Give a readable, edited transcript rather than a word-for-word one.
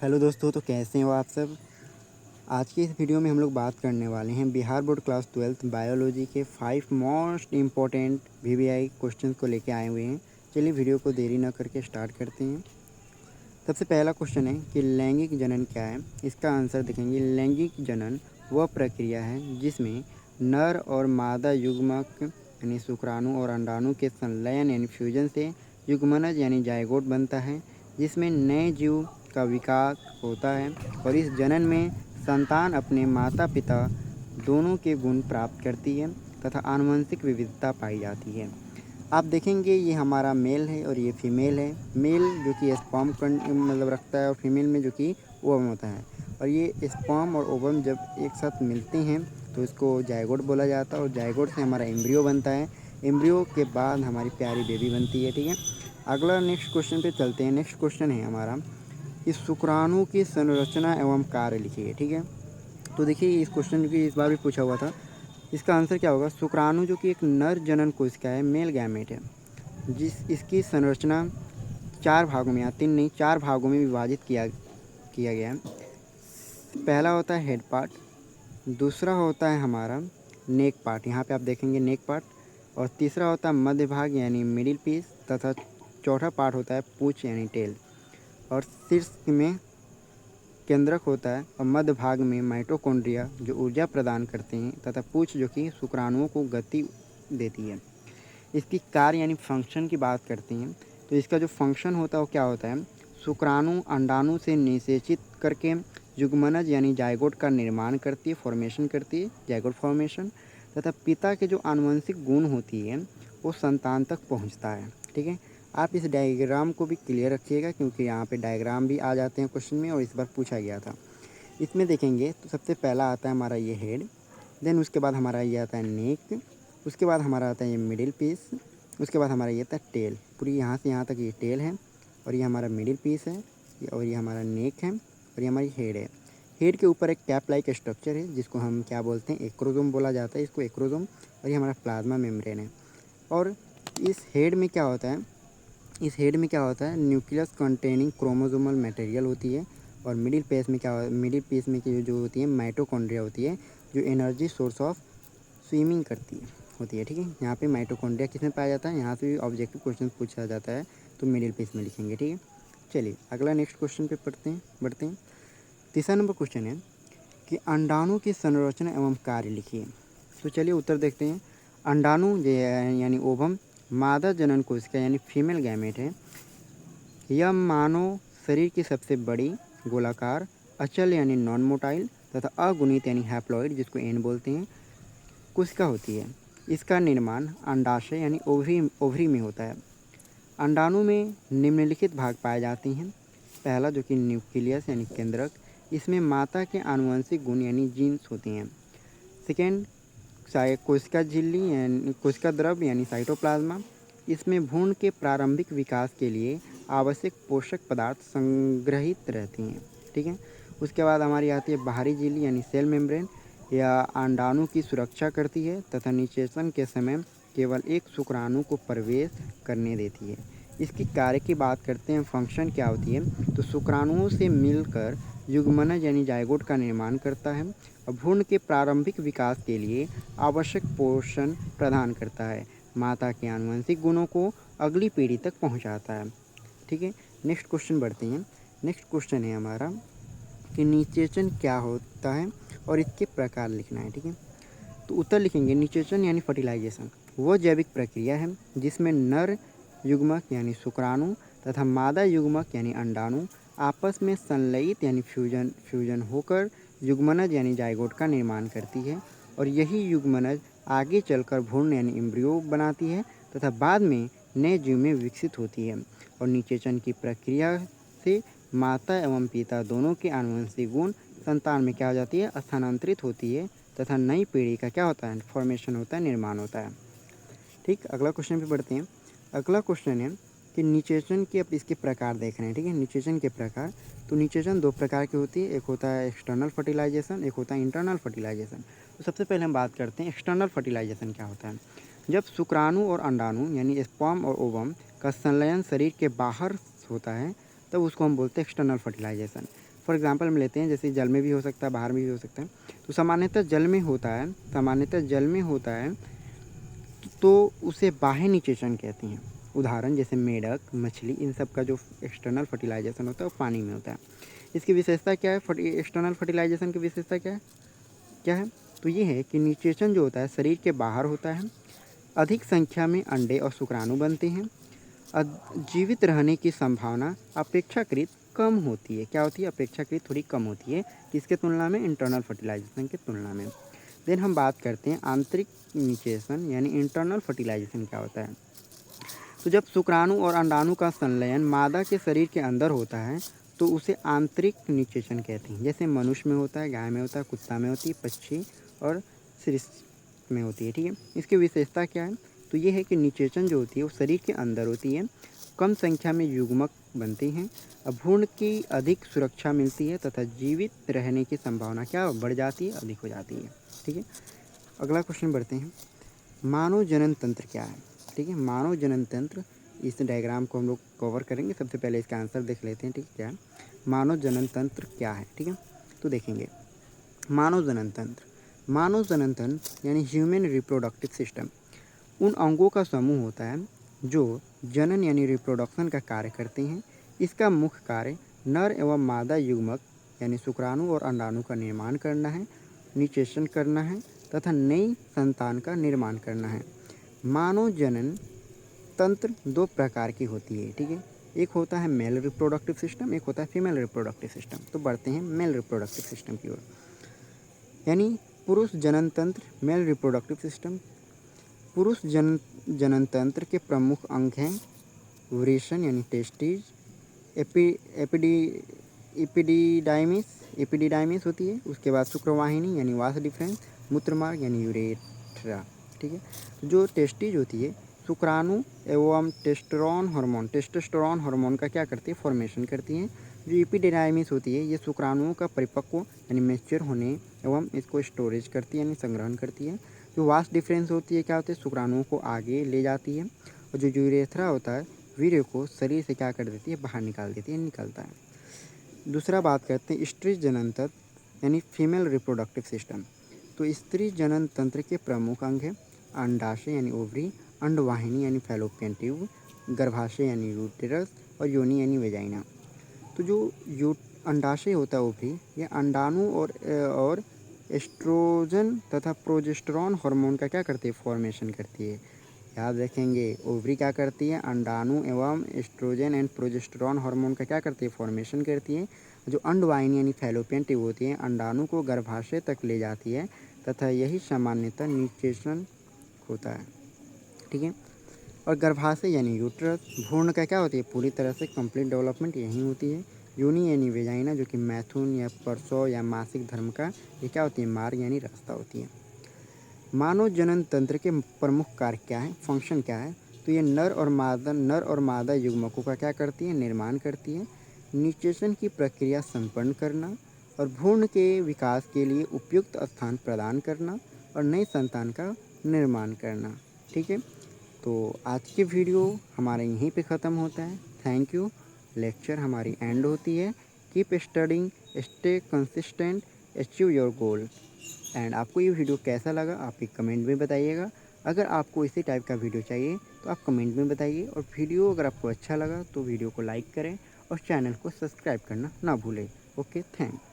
Hello दोस्तों, तो कैसे हो आप सब। आज की इस वीडियो में हम लोग बात करने वाले हैं बिहार बोर्ड क्लास 12 बायोलॉजी के 5 मोस्ट इम्पोर्टेंट वीवीआई क्वेश्चंस को लेके आए हुए हैं। चलिए वीडियो को देरी न करके स्टार्ट करते हैं। सबसे पहला क्वेश्चन है कि लैंगिक जनन क्या है। इसका आंसर देखेंगे। लैंगिक जनन वह प्रक्रिया है जिसमें नर और मादा युग्मक यानी शुक्राणु और अंडाणु के संलयन यानी फ्यूजन से युग्मनज यानी जायगोट बनता है, जिसमें नए जीव का विकास होता है और इस जनन में संतान अपने माता पिता दोनों के गुण प्राप्त करती है तथा आनुवंशिक विविधता पाई जाती है। आप देखेंगे ये हमारा मेल है और ये फीमेल है। मेल जो कि स्पर्म मतलब रखता है और फीमेल में जो कि ओवम होता है। और ये स्पर्म और ओवम जब एक साथ मिलते हैं तो इसको जायगोट बोला जाता है और जायगोट से हमारा एम्ब्रियो बनता है। एम्ब्रियो के बाद हमारी प्यारी बेबी बनती है। ठीक है, अगला नेक्स्ट क्वेश्चन पे चलते हैं। नेक्स्ट क्वेश्चन है हमारा कि शुक्राणु की संरचना एवं कार्य लिखिए। ठीक है, तो देखिए इस क्वेश्चन की इस बार भी पूछा हुआ था। इसका आंसर क्या होगा। शुक्राणु जो कि एक नर जनन कोशिका है, मेल गैमेट है, इसकी संरचना 4 भागों में, या 3 नहीं 4 भागों में विभाजित किया गया है। पहला होता है हेड पार्ट, दूसरा होता है हमारा नेक पार्ट, यहाँ पे आप देखेंगे नेक पार्ट, और तीसरा होता है मध्य भाग यानी मिडिल पीस, तथा चौथा पार्ट होता है पूंछ यानी टेल, और शीर्ष में केंद्रक होता है, और मध्य भाग में माइटोकॉन्ड्रिया जो ऊर्जा प्रदान करते हैं, तथा पूंछ जो कि शुक्राणुओं को गति देती है। इसकी कार्य यानी फंक्शन की बात करते हैं तो इसका जो फंक्शन होता है वो क्या होता है। शुक्राणु अंडाणु से निषेचित करके युग्मनज यानी जायगोट का निर्माण करती है, फॉर्मेशन करती है, जायगोट फॉर्मेशन, तथा पिता के जो आनुवंशिक गुण होती है वो संतान तक पहुंचता है। ठीक है, आप इस डायग्राम को भी क्लियर रखिएगा क्योंकि यहाँ पे डायग्राम भी आ जाते हैं क्वेश्चन में और इस बार पूछा गया था। इसमें देखेंगे तो सबसे पहला आता है हमारा ये हेड, देन उसके बाद हमारा ये आता है नेक, उसके बाद हमारा आता है ये मिडिल पीस, उसके बाद हमारा ये आता है टेल। पूरी यहाँ से यहाँ तक ये टेल है, और ये हमारा मिडिल पीस है, और ये हमारा नेक है, और ये हमारी हेड है। हेड के ऊपर एक कैप लाइक स्ट्रक्चर है जिसको हम क्या बोलते हैं, एक्रोजोम बोला जाता है इसको, एक्रोजोम। और ये हमारा प्लाज्मा मेम्ब्रेन है। और इस हेड में क्या होता है, इस हेड में क्या होता है, न्यूक्लियस कंटेनिंग क्रोमोसोमल मटेरियल होती है। और मिडिल पीस में क्या, मिडिल पीस में जो होती है माइटोकॉन्ड्रिया होती है जो एनर्जी सोर्स ऑफ स्विमिंग करती है होती है। ठीक है, यहाँ पे माइटोकॉन्ड्रिया किस में पाया जाता है, यहाँ से भी ऑब्जेक्टिव क्वेश्चन पूछा जाता है तो मिडिल पीस में लिखेंगे। ठीक है, चलिए अगला नेक्स्ट क्वेश्चन पे बढ़ते हैं। तीसरा नंबर क्वेश्चन है कि अंडाणु की संरचना एवं कार्य लिखिए। तो चलिए उत्तर देखते हैं। अंडाणु यानी ओवम मादा जनन कोशिका यानी फीमेल गैमेट है। यह मानव शरीर की सबसे बड़ी गोलाकार अचल यानी नॉन मोटाइल तथा अगुणित यानी हैप्लॉइड जिसको एन बोलते हैं कोशिका होती है। इसका निर्माण अंडाशय यानी ओवरी में होता है। अंडाणु में निम्नलिखित भाग पाए जाते हैं। पहला जो कि न्यूक्लियस यानी केंद्रक, इसमें माता के आनुवंशिक गुण यानी जीन्स होते हैं। सेकेंड, कोशिका झिल्ली यानी कोशिका द्रव यानी साइटोप्लाज्मा, इसमें भ्रूण के प्रारंभिक विकास के लिए आवश्यक पोषक पदार्थ संग्रहित रहती हैं। ठीक है, उसके बाद हमारी आती है बाहरी झिल्ली यानी सेल मेम्ब्रेन, या अंडाणु की सुरक्षा करती है तथा निषेचन के समय केवल एक शुक्राणु को प्रवेश करने देती है। इसकी कार्य की बात करते हैं, फंक्शन क्या होती है, तो शुक्राणुओं से मिलकर युग्मनज यानी जायगोट का निर्माण करता है और भ्रूण के प्रारंभिक विकास के लिए आवश्यक पोषण प्रदान करता है, माता के आनुवंशिक गुणों को अगली पीढ़ी तक पहुंचाता है। ठीक है, नेक्स्ट क्वेश्चन बढ़ते हैं। नेक्स्ट क्वेश्चन है हमारा कि निषेचन क्या होता है और इसके प्रकार लिखना है। ठीक है, तो उत्तर लिखेंगे निषेचन यानी फर्टिलाइजेशन वह जैविक प्रक्रिया है जिसमें नर युग्मक यानी शुक्राणु तथा मादा युग्मक यानी अंडाणु आपस में संलयित यानी फ्यूजन होकर युग्मनज यानी जायगोट का निर्माण करती है, और यही युग्मनज आगे चलकर भ्रूण यानी एम्ब्रियो बनाती है तथा बाद में नए जीव में विकसित होती है। और निषेचन की प्रक्रिया से माता एवं पिता दोनों के आनुवंशिक गुण संतान में क्या हो जाती है, स्थानांतरित होती है तथा नई पीढ़ी का क्या होता है, फॉर्मेशन होता है, निर्माण होता है। ठीक, अगला क्वेश्चन पे बढ़ते हैं। अगला क्वेश्चन है कि निषेचन के, अब इसके प्रकार देख रहे हैं। ठीक है, निषेचन के प्रकार, तो निषेचन 2 प्रकार की होती है, एक होता है एक्सटर्नल फर्टिलाइजेशन, एक होता है इंटरनल फर्टिलाइजेशन। तो सबसे पहले हम बात करते हैं एक्सटर्नल फर्टिलाइजेशन क्या होता है। जब शुक्राणु और अंडाणु यानी स्पर्म और ओवम का संलयन शरीर के बाहर होता है तब उसको हम बोलते हैं एक्सटर्नल फर्टिलाइजेशन। फॉर एग्जांपल हम लेते हैं, जैसे जल में भी हो सकता है, बाहर में भी हो सकता है। तो सामान्यतः जल में होता है तो उसे बाह्य निषेचन कहते हैं। उदाहरण जैसे मेढक, मछली, इन सब का जो एक्सटर्नल फर्टिलाइजेशन होता है वो पानी में होता है। इसकी विशेषता क्या है, एक्सटर्नल फर्टिलाइजेशन की विशेषता क्या है? तो ये है कि निषेचन जो होता है शरीर के बाहर होता है, अधिक संख्या में अंडे और शुक्राणु बनते हैं, जीवित रहने की संभावना अपेक्षाकृत कम होती है। क्या होती है? अपेक्षाकृत थोड़ी कम होती है, किसके तुलना में? इंटरनल फर्टिलाइजेशन की तुलना में। देन हम बात करते हैं आंतरिक निषेचन यानी इंटरनल फर्टिलाइजेशन क्या होता है। तो जब शुक्राणु और अंडाणु का संलयन मादा के शरीर के अंदर होता है तो उसे आंतरिक निषेचन कहते हैं। जैसे मनुष्य में होता है, गाय में होता है, कुत्ता में होती है, पक्षी और सरीसृप में होती है। ठीक है, इसकी विशेषता क्या है? तो ये है कि निषेचन जो होती है वो शरीर के अंदर होती है, कम संख्या में युग्मक बनते हैं, भ्रूण की अधिक सुरक्षा मिलती है तथा जीवित रहने की संभावना क्या बढ़ जाती है? अधिक हो जाती है। ठीक है, अगला क्वेश्चन बढ़ते हैं। मानव जनन तंत्र क्या है? ठीक है, मानव जनन तंत्र, इस डायग्राम को हम लोग कवर करेंगे। सबसे पहले इसका आंसर देख लेते हैं। ठीक है, क्या है मानव जनन तंत्र क्या है? ठीक है, तो देखेंगे मानव जनन तंत्र यानी ह्यूमन रिप्रोडक्टिव सिस्टम उन अंगों का समूह होता है जो जनन यानी रिप्रोडक्शन का कार्य करते हैं। इसका मुख्य कार्य नर एवं मादा युग्मक यानी शुक्राणु और अंडाणु का निर्माण करना है, निषेचन करना है तथा नई संतान का निर्माण करना है। मानव जनन तंत्र दो प्रकार की होती है। ठीक है, एक होता है मेल रिप्रोडक्टिव सिस्टम, एक होता है फीमेल रिप्रोडक्टिव सिस्टम। तो बढ़ते हैं मेल रिप्रोडक्टिव सिस्टम की ओर, यानी पुरुष जनन तंत्र, मेल रिप्रोडक्टिव सिस्टम। पुरुष जनन तंत्र के प्रमुख अंग हैं वृषण यानी टेस्टिस, एपिडिडाइमिस होती है, उसके बाद शुक्रवाहिनी यानी वास डिफरेंस, मूत्रमार्ग यानी यूरेथ्रा। ठीक है, तो जो टेस्टिस होती है शुक्राणु एवं टेस्टोस्टेरोन हार्मोन का क्या करती है? फॉर्मेशन करती हैं। जो एपिडिडाइमिस होती है ये शुक्राणुओं का परिपक्व यानी मैच्योर होने एवं इसको स्टोरेज करती है यानी संग्रहण करती है। जो वास डिफरेंस होती है क्या होती है? शुक्राणुओं को आगे ले जाती है। और जो यूरेथ्रा होता है वीर्य को शरीर से क्या कर देती है? बाहर निकाल देती है, निकलता है। दूसरा बात करते हैं स्त्री जनन तंत्र यानी फीमेल रिप्रोडक्टिव सिस्टम। तो स्त्री जनन तंत्र के प्रमुख अंग हैं अंडाशय यानी ओवरी, अंडवाहिनी यानी फैलोपियन ट्यूब, गर्भाशय यानी यूटेरस और योनि यानी वेजाइना। तो जो अंडाशय होता है ओवरी, ये अंडाणु और एस्ट्रोजन तथा प्रोजेस्टेरॉन हार्मोन का क्या करती है? फॉर्मेशन करती है। याद रखेंगे, ओवरी क्या करती है? अंडाणु एवं एस्ट्रोजन एंड प्रोजेस्टेरॉन हार्मोन का क्या करती है? फॉर्मेशन करती है। जो अंडवाहिनी यानी फैलोपियन ट्यूब होती है अंडाणु को गर्भाशय तक ले जाती है तथा यही सामान्यतः निषेचन होता है। ठीक है, और गर्भाशय यानी यूट्रस, भ्रूण का क्या होती है? पूरी तरह से कंप्लीट डेवलपमेंट यहीं होती है। योनि यानी वेजाइना जो कि मैथुन या प्रसव या मासिक धर्म का ये क्या होती है? मार्ग यानी रास्ता होती है। मानव जनन तंत्र के प्रमुख कार्य क्या है? फंक्शन क्या है? तो ये नर और मादा युग्मकों का क्या करती है? निर्माण करती है, निषेचन की प्रक्रिया संपन्न करना और भ्रूण के विकास के लिए उपयुक्त स्थान प्रदान करना और नई संतान का निर्माण करना। ठीक है, तो आज की वीडियो हमारा यहीं पे ख़त्म होता है। Thank you. लेक्चर हमारी एंड होती है। Keep studying, stay consistent, achieve your goal. And आपको ये वीडियो कैसा लगा आप एक कमेंट में बताइएगा। अगर आपको इसी टाइप का वीडियो चाहिए तो आप कमेंट में बताइए। और वीडियो अगर आपको अच्छा लगा तो वीडियो को लाइक करें और चैनल को सब्सक्राइब करना ना भूलें। Okay, thanks.